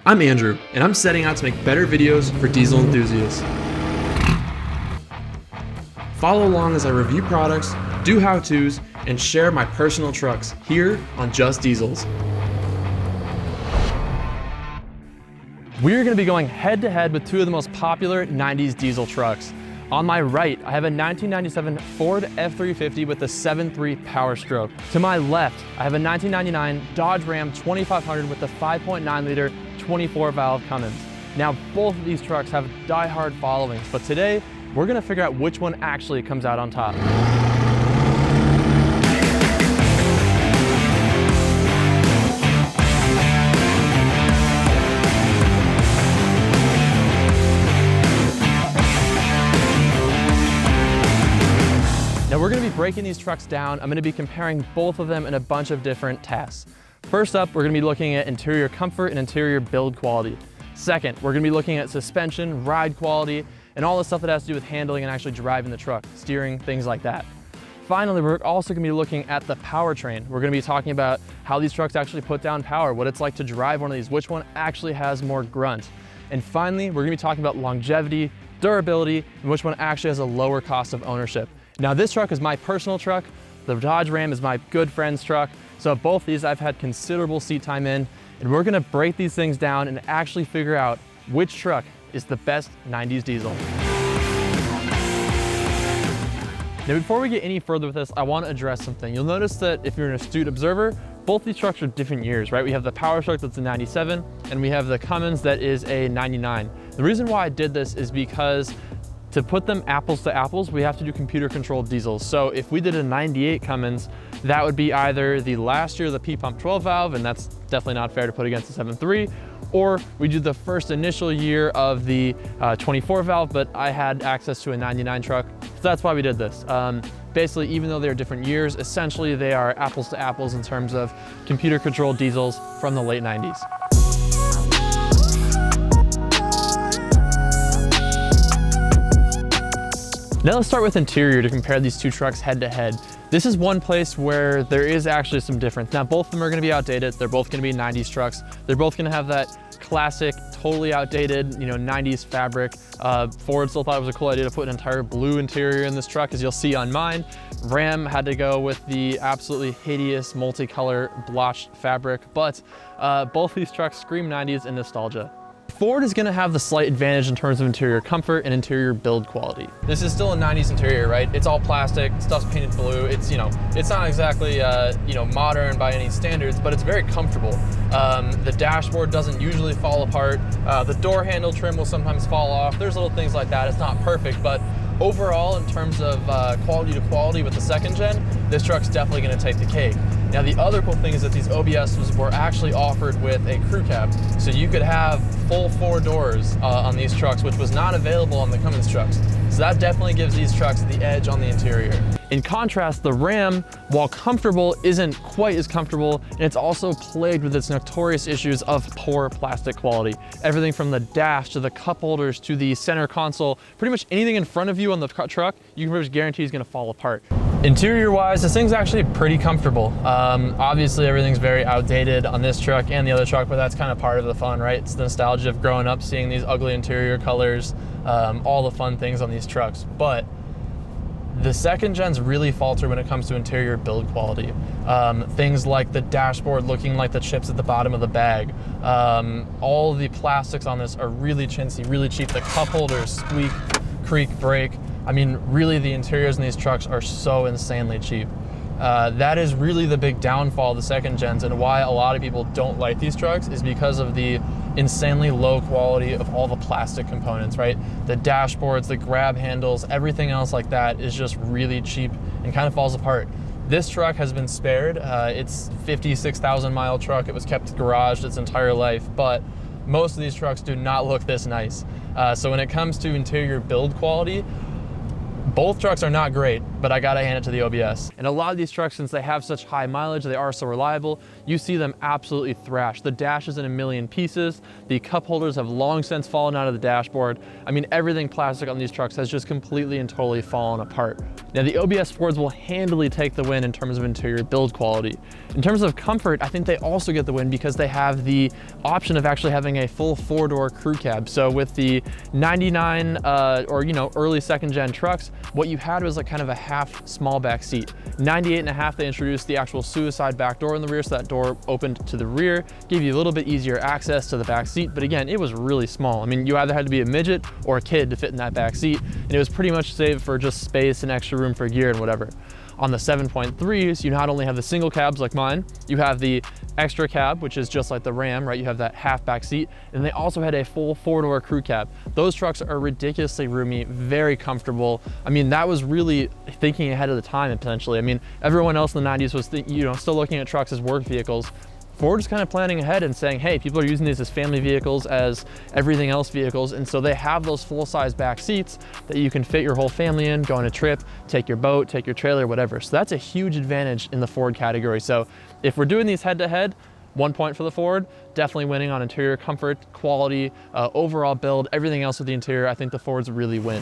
I'm Andrew, and I'm setting out to make better videos for diesel enthusiasts. Follow along as I review products, do how-tos, and share my personal trucks here on Just Diesels. We're going to be going head-to-head with two of the most popular 90s diesel trucks. On my right, I have a 1997 Ford F-350 with a 7.3 Powerstroke. To my left, I have a 1999 Dodge Ram 2500 with a 5.9 liter 24-valve Cummins. Now, both of these trucks have die-hard followings, but today, we're gonna figure out which one actually comes out on top. Now we're gonna be breaking these trucks down. I'm gonna be comparing both of them in a bunch of different tests. First up, we're gonna be looking at interior comfort and interior build quality. Second, we're gonna be looking at suspension, ride quality, and all the stuff that has to do with handling and actually driving the truck, steering, things like that. Finally, we're also gonna be looking at the powertrain. We're gonna be talking about how these trucks actually put down power, what it's like to drive one of these, which one actually has more grunt. And finally, we're gonna be talking about longevity, durability, and which one actually has a lower cost of ownership. Now, this truck is my personal truck. The Dodge Ram is my good friend's truck. So both these I've had considerable seat time in, and we're gonna break these things down and actually figure out which truck is the best 90s diesel. Now, before we get any further with this, I wanna address something. You'll notice that if you're an astute observer, both these trucks are different years, right? We have the Powerstroke that's a 97, and we have the Cummins that is a 99. The reason why I did this is because to put them apples to apples, we have to do computer controlled diesels. So if we did a 98 Cummins, that would be either the last year of the P-pump 12 valve, and that's definitely not fair to put against the 7.3, or we do the first initial year of the 24 valve, but I had access to a 99 truck. So that's why we did this. Basically, even though they're different years, essentially they are apples to apples in terms of computer controlled diesels from the late 90s. Now let's start with interior to compare these two trucks head to head. This is one place where there is actually some difference. Now, both of them are gonna be outdated. They're both gonna be 90s trucks. They're both gonna have that classic, totally outdated, 90s fabric. Ford still thought it was a cool idea to put an entire blue interior in this truck, as you'll see on mine. Ram had to go with the absolutely hideous multicolor blotched fabric, but both these trucks scream 90s and nostalgia. Ford is gonna have the slight advantage in terms of interior comfort and interior build quality. This is still a 90s interior, right? It's all plastic, stuff's painted blue. It's, it's not exactly, modern by any standards, but it's very comfortable. The dashboard doesn't usually fall apart. The door handle trim will sometimes fall off. There's little things like that. It's not perfect, but overall, in terms of quality to quality with the second gen, this truck's definitely gonna take the cake. Now, the other cool thing is that these OBSs were actually offered with a crew cab. So you could have full 4 doors on these trucks, which was not available on the Cummins trucks. So that definitely gives these trucks the edge on the interior. In contrast, the Ram, while comfortable, isn't quite as comfortable, and it's also plagued with its notorious issues of poor plastic quality. Everything from the dash to the cup holders to the center console, pretty much anything in front of you on the truck, you can pretty much guarantee is gonna fall apart. Interior-wise, this thing's actually pretty comfortable. Obviously, everything's very outdated on this truck and the other truck, but that's kind of part of the fun, right? It's the nostalgia of growing up, seeing these ugly interior colors, all the fun things on these trucks. But the second gens really falter when it comes to interior build quality. Things like the dashboard looking like the chips at the bottom of the bag. All of the plastics on this are really chintzy, really cheap. The cup holders squeak, creak, break. I mean, really, the interiors in these trucks are so insanely cheap. That is really the big downfall of the second gens, and why a lot of people don't like these trucks is because of the insanely low quality of all the plastic components, right? The dashboards, the grab handles, everything else like that is just really cheap and kind of falls apart. This truck has been spared. It's 56,000 mile truck. It was kept garaged its entire life, but most of these trucks do not look this nice. So when it comes to interior build quality, both trucks are not great, but I gotta hand it to the OBS. And a lot of these trucks, since they have such high mileage, they are so reliable, you see them absolutely thrash. The dash is in a million pieces. The cup holders have long since fallen out of the dashboard. I mean, everything plastic on these trucks has just completely and totally fallen apart. Now, the OBS Fords will handily take the win in terms of interior build quality. In terms of comfort, I think they also get the win because they have the option of actually having a full 4-door crew cab. So with the 99 or early second gen trucks, what you had was like kind of a half small back seat. 98 and a half, they introduced the actual suicide back door in the rear, so that door opened to the rear, gave you a little bit easier access to the back seat, but again, it was really small. I mean, you either had to be a midget or a kid to fit in that back seat, and it was pretty much saved for just space and extra room for gear and whatever. On the 7.3s, you not only have the single cabs like mine, you have the extra cab, which is just like the Ram, right? You have that half back seat, and they also had a full 4-door crew cab. Those trucks are ridiculously roomy, very comfortable. I mean, that was really thinking ahead of the time, potentially. I mean, everyone else in the 90s was still looking at trucks as work vehicles. Ford is kind of planning ahead and saying, hey, people are using these as family vehicles, as everything else vehicles. And so they have those full-size back seats that you can fit your whole family in, go on a trip, take your boat, take your trailer, whatever. So that's a huge advantage in the Ford category. So if we're doing these head-to-head, 1 point for the Ford, definitely winning on interior comfort, quality, overall build, everything else with the interior. I think the Fords really win.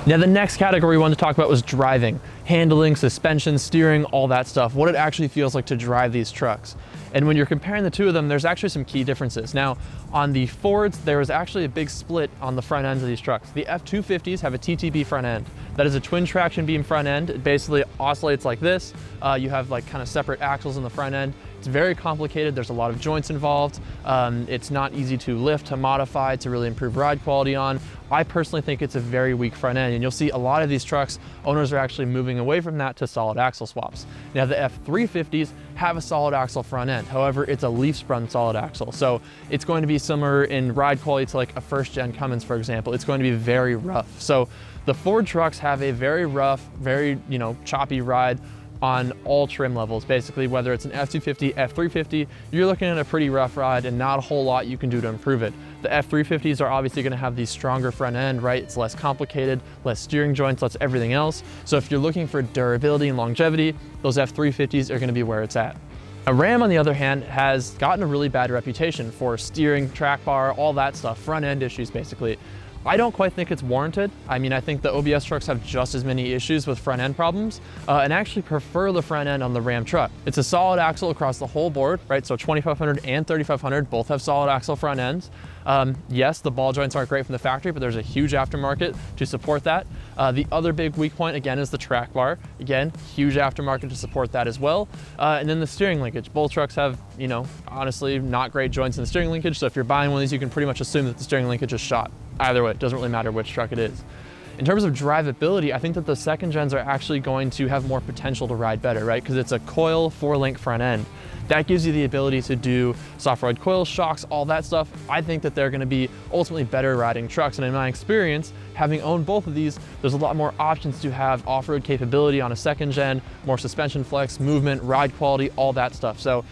Now, the next category we wanted to talk about was driving, handling, suspension, steering, all that stuff, what it actually feels like to drive these trucks. And when you're comparing the two of them, there's actually some key differences. Now, on the Fords, there was actually a big split on the front ends of these trucks. The F250s have a TTB front end. That is a twin traction beam front end. It basically oscillates like this. You have like kind of separate axles in the front end. It's very complicated. There's a lot of joints involved. It's not easy to lift, to modify, to really improve ride quality on. I personally think it's a very weak front end, and you'll see a lot of these trucks, owners are actually moving away from that to solid axle swaps. Now, the F350s have a solid axle front end. However, it's a leaf sprung solid axle. So it's going to be similar in ride quality to like a first gen Cummins, for example. It's going to be very rough. So the Ford trucks have a very rough, very, choppy ride on all trim levels. Basically, whether it's an F250, F350, you're looking at a pretty rough ride and not a whole lot you can do to improve it. The F350s are obviously gonna have the stronger front end, right? It's less complicated, less steering joints, less everything else. So if you're looking for durability and longevity, those F350s are gonna be where it's at. A Ram, on the other hand, has gotten a really bad reputation for steering, track bar, all that stuff, front end issues basically. I don't quite think it's warranted. I mean, I think the OBS trucks have just as many issues with front end problems and actually prefer the front end on the Ram truck. It's a solid axle across the whole board, right? So 2500 and 3500 both have solid axle front ends. Yes, the ball joints aren't great from the factory, but there's a huge aftermarket to support that. The other big weak point, again, is the track bar. Again, huge aftermarket to support that as well. And then the steering linkage. Both trucks have, honestly, not great joints in the steering linkage. So if you're buying one of these, you can pretty much assume that the steering linkage is shot. Either way, it doesn't really matter which truck it is. In terms of drivability, I think that the second gens are actually going to have more potential to ride better, right? Because it's a coil 4-link front end. That gives you the ability to do soft ride coils, shocks, all that stuff. I think that they're gonna be ultimately better riding trucks. And in my experience, having owned both of these, there's a lot more options to have off-road capability on a second gen, more suspension flex, movement, ride quality, all that stuff. So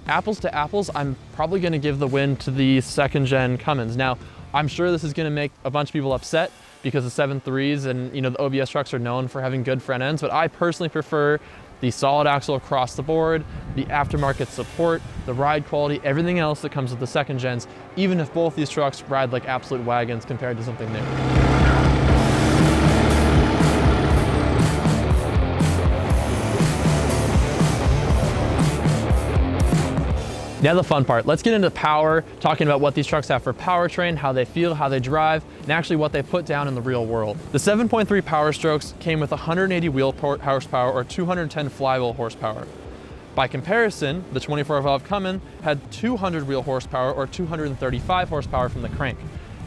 apples to apples, I'm probably gonna give the win to the second gen Cummins. Now, I'm sure this is gonna make a bunch of people upset because the 7.3s and the OBS trucks are known for having good front ends, but I personally prefer the solid axle across the board, the aftermarket support, the ride quality, everything else that comes with the second gens, even if both these trucks ride like absolute wagons compared to something new. Now the fun part, let's get into power, talking about what these trucks have for powertrain, how they feel, how they drive, and actually what they put down in the real world. The 7.3 Powerstrokes came with 180 wheel horsepower or 210 flywheel horsepower. By comparison, the 24-valve Cummins had 200 wheel horsepower or 235 horsepower from the crank.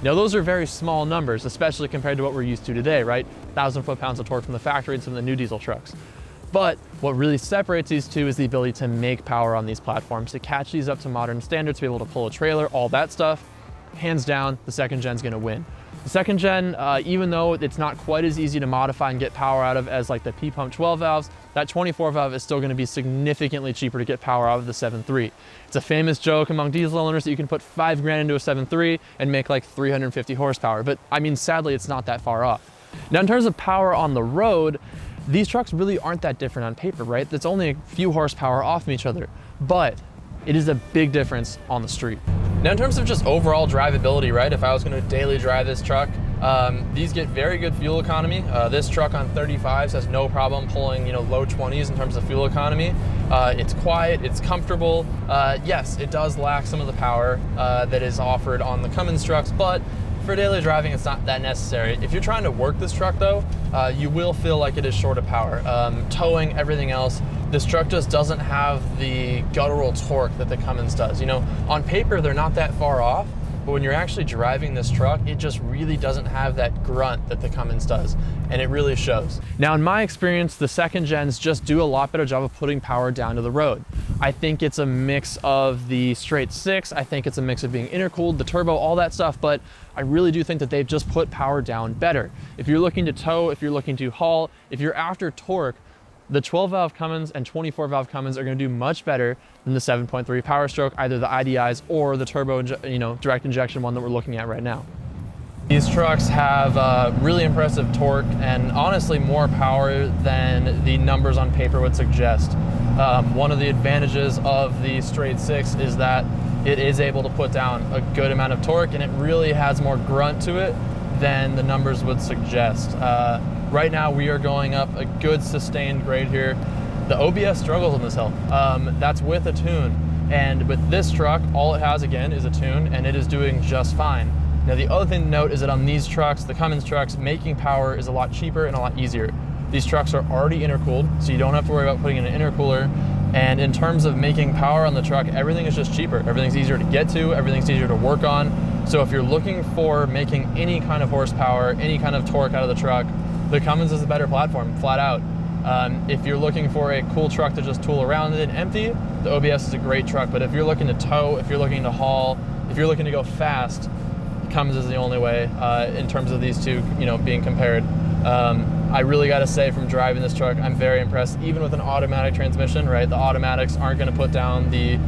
Now those are very small numbers, especially compared to what we're used to today, right? 1,000 foot-pounds of torque from the factory and some of the new diesel trucks. But what really separates these two is the ability to make power on these platforms, to catch these up to modern standards, to be able to pull a trailer, all that stuff. Hands down, the second gen's gonna win. The second gen, even though it's not quite as easy to modify and get power out of as like the P-pump 12 valves, that 24 valve is still gonna be significantly cheaper to get power out of the 7.3. It's a famous joke among diesel owners that you can put $5 grand into a 7.3 and make like 350 horsepower. But I mean, sadly, it's not that far off. Now, in terms of power on the road, these trucks really aren't that different on paper, right? That's only a few horsepower off from each other, but it is a big difference on the street. Now, in terms of just overall drivability, right? If I was gonna daily drive this truck, these get very good fuel economy. This truck on 35s has no problem pulling, low 20s in terms of fuel economy. It's quiet, it's comfortable. Yes, it does lack some of the power that is offered on the Cummins trucks, but for daily driving, it's not that necessary. If you're trying to work this truck though, you will feel like it is short of power. Towing, everything else, this truck just doesn't have the guttural torque that the Cummins does. On paper, they're not that far off, but when you're actually driving this truck, it just really doesn't have that grunt that the Cummins does, and it really shows. Now, in my experience, the second gens just do a lot better job of putting power down to the road. I think it's a mix of the straight six, I think it's a mix of being intercooled, the turbo, all that stuff, but I really do think that they've just put power down better. If you're looking to tow, if you're looking to haul, if you're after torque, the 12 valve Cummins and 24 valve Cummins are going to do much better than the 7.3 Powerstroke, either the IDIs or the turbo, direct injection one that we're looking at right now. These trucks have really impressive torque and honestly more power than the numbers on paper would suggest. One of the advantages of the straight six is that it is able to put down a good amount of torque, and it really has more grunt to it than the numbers would suggest. Right now we are going up a good sustained grade here. The OBS struggles on this hill. That's with a tune. And with this truck, all it has again is a tune, and it is doing just fine. Now the other thing to note is that on these trucks, the Cummins trucks, making power is a lot cheaper and a lot easier. These trucks are already intercooled, so you don't have to worry about putting in an intercooler. And in terms of making power on the truck, everything is just cheaper. Everything's easier to get to, everything's easier to work on. So if you're looking for making any kind of horsepower, any kind of torque out of the truck, the Cummins is a better platform, flat out. If you're looking for a cool truck to just tool around in empty, the OBS is a great truck. But if you're looking to tow, if you're looking to haul, if you're looking to go fast, Cummins is the only way in terms of these two, being compared. I really got to say, from driving this truck, I'm very impressed. Even with an automatic transmission, right? The automatics aren't going to put down the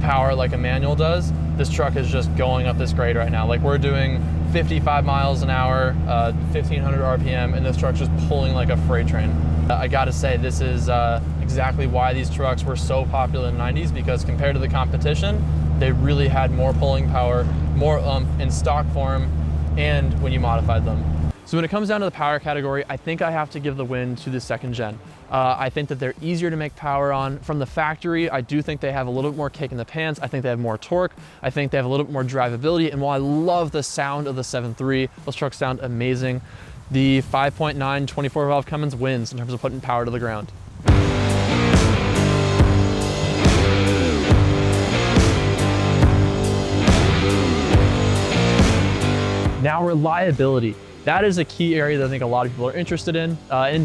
power like a manual does. This truck is just going up this grade right now. Like, we're doing 55 miles an hour, 1500 RPM, and this truck's just pulling like a freight train. I got to say, this is exactly why these trucks were so popular in the 90s, because compared to the competition, they really had more pulling power, more oomph in stock form, and when you modified them. So when it comes down to the power category, I think I have to give the win to the second gen. I think that they're easier to make power on. From the factory, I do think they have a little bit more kick in the pants. I think they have more torque. I think they have a little bit more drivability. And while I love the sound of the 7.3, those trucks sound amazing, the 5.9 24 valve Cummins wins in terms of putting power to the ground. Now, reliability. That is a key area that I think a lot of people are interested in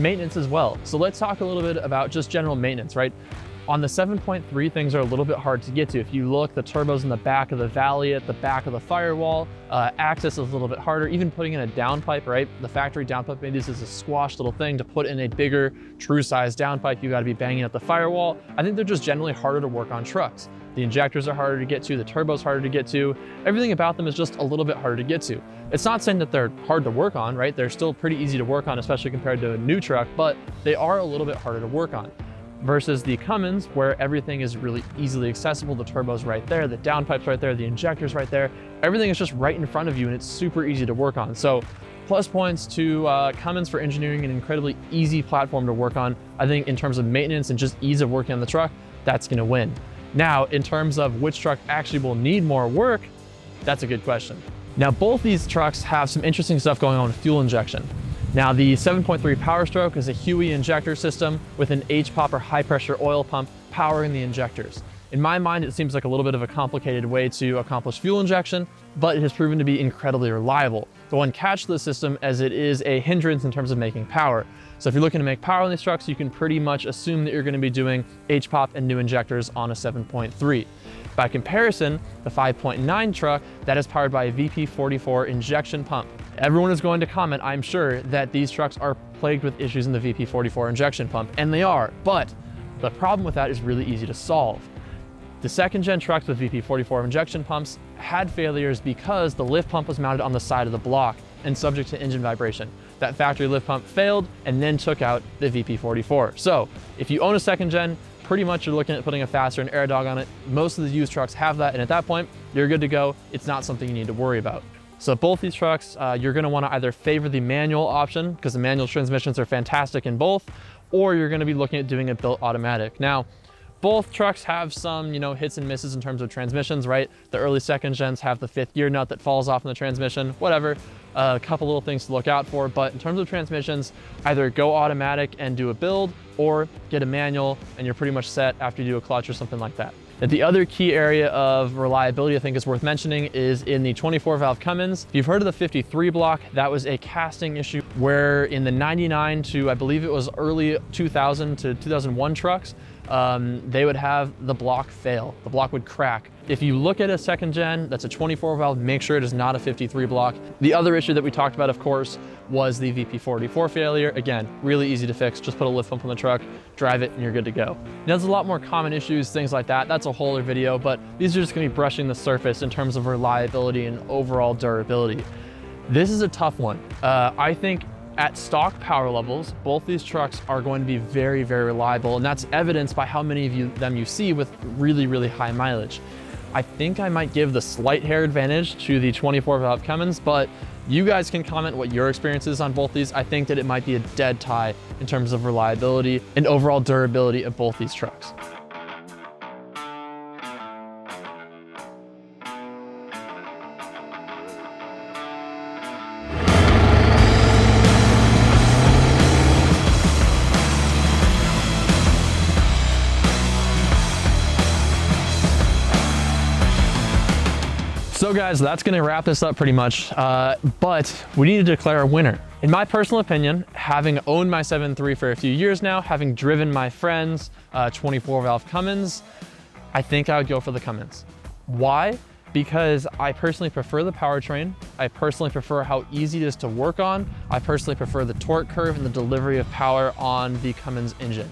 maintenance as well. So let's talk a little bit about just general maintenance, right? On the 7.3, things are a little bit hard to get to. If you look, the turbo's in the back of the valley, at the back of the firewall. Access is a little bit harder. Even putting in a downpipe, right? The factory downpipe, maybe this is a squashed little thing. To put in a bigger, true size downpipe, you gotta be banging at the firewall. I think they're just generally harder to work on trucks. The injectors are harder to get to, the turbo's harder to get to. Everything about them is just a little bit harder to get to. It's not saying that they're hard to work on, right? They're still pretty easy to work on, especially compared to a new truck, but they are a little bit harder to work on. Versus the Cummins, where everything is really easily accessible. The turbo's right there, the downpipe's right there, the injector's right there. Everything is just right in front of you, and it's super easy to work on. So plus points to Cummins for engineering an incredibly easy platform to work on. I think in terms of maintenance and just ease of working on the truck, that's gonna win. Now, in terms of which truck actually will need more work, that's a good question. Now, both these trucks have some interesting stuff going on with fuel injection. Now, the 7.3 Powerstroke is a HUE injector system with an HPOP or high pressure oil pump powering the injectors. In my mind, it seems like a little bit of a complicated way to accomplish fuel injection, but it has proven to be incredibly reliable. The one catch to the system as it is a hindrance in terms of making power. So if you're looking to make power on these trucks, you can pretty much assume that you're going to be doing HPOP and new injectors on a 7.3. By comparison, the 5.9 truck, that is powered by a VP44 injection pump. Everyone is going to comment, I'm sure, that these trucks are plagued with issues in the VP44 injection pump, and they are, but the problem with that is really easy to solve. The second gen trucks with VP44 injection pumps had failures because the lift pump was mounted on the side of the block and subject to engine vibration. That factory lift pump failed and then took out the VP44. So if you own a second gen, pretty much you're looking at putting a faster and air dog on it. Most of the used trucks have that, and at that point, you're good to go. It's not something you need to worry about. So both these trucks, you're gonna wanna either favor the manual option, because the manual transmissions are fantastic in both, or you're gonna be looking at doing a built automatic. Now, both trucks have some, hits and misses in terms of transmissions, right? The early second gens have the 5th gear nut that falls off in the transmission, whatever. A couple little things to look out for, but in terms of transmissions, either go automatic and do a build, or get a manual and you're pretty much set after you do a clutch or something like that. And the other key area of reliability I think is worth mentioning is in the 24 valve Cummins. If you've heard of the 53 block, that was a casting issue where in the 99 to, I believe it was early 2000 to 2001 trucks, they would have the block fail. The block would crack. If you look at a second gen that's a 24 valve, make sure it is not a 53 block. The other issue that we talked about, of course, was the VP44 failure. Again, really easy to fix. Just put a lift pump on the truck, drive it, and you're good to go. Now, there's a lot more common issues, things like that. That's a whole other video, but these are just gonna be brushing the surface in terms of reliability and overall durability. This is a tough one. I think at stock power levels, both these trucks are going to be very, very reliable, and that's evidenced by how many of them you see with really, really high mileage. I think I might give the slight hair advantage to the 24 valve Cummins, but you guys can comment what your experience is on both these. I think that it might be a dead tie in terms of reliability and overall durability of both these trucks. So guys, that's gonna wrap this up pretty much, but we need to declare a winner. In my personal opinion, having owned my 7.3 for a few years now, having driven my friend's 24 valve Cummins, I think I would go for the Cummins. Why? Because I personally prefer the powertrain. I personally prefer how easy it is to work on. I personally prefer the torque curve and the delivery of power on the Cummins engine.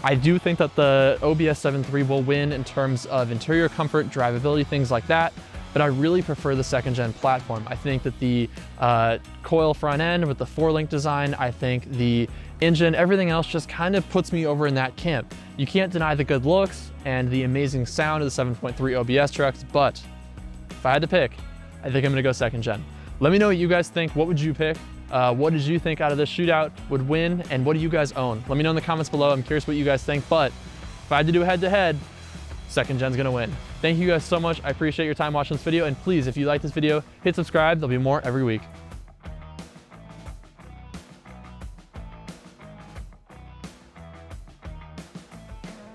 I do think that the OBS 7.3 will win in terms of interior comfort, drivability, things like that. But I really prefer the second gen platform. I think that the coil front end with the 4-link design, I think the engine, everything else just kind of puts me over in that camp. You can't deny the good looks and the amazing sound of the 7.3 OBS trucks, but if I had to pick, I think I'm gonna go second gen. Let me know what you guys think. What would you pick? What did you think out of this shootout would win, and what do you guys own? Let me know in the comments below. I'm curious what you guys think, but if I had to do a head-to-head, second gen's gonna win. Thank you guys so much. I appreciate your time watching this video, and please, if you like this video, hit subscribe. There'll be more every week.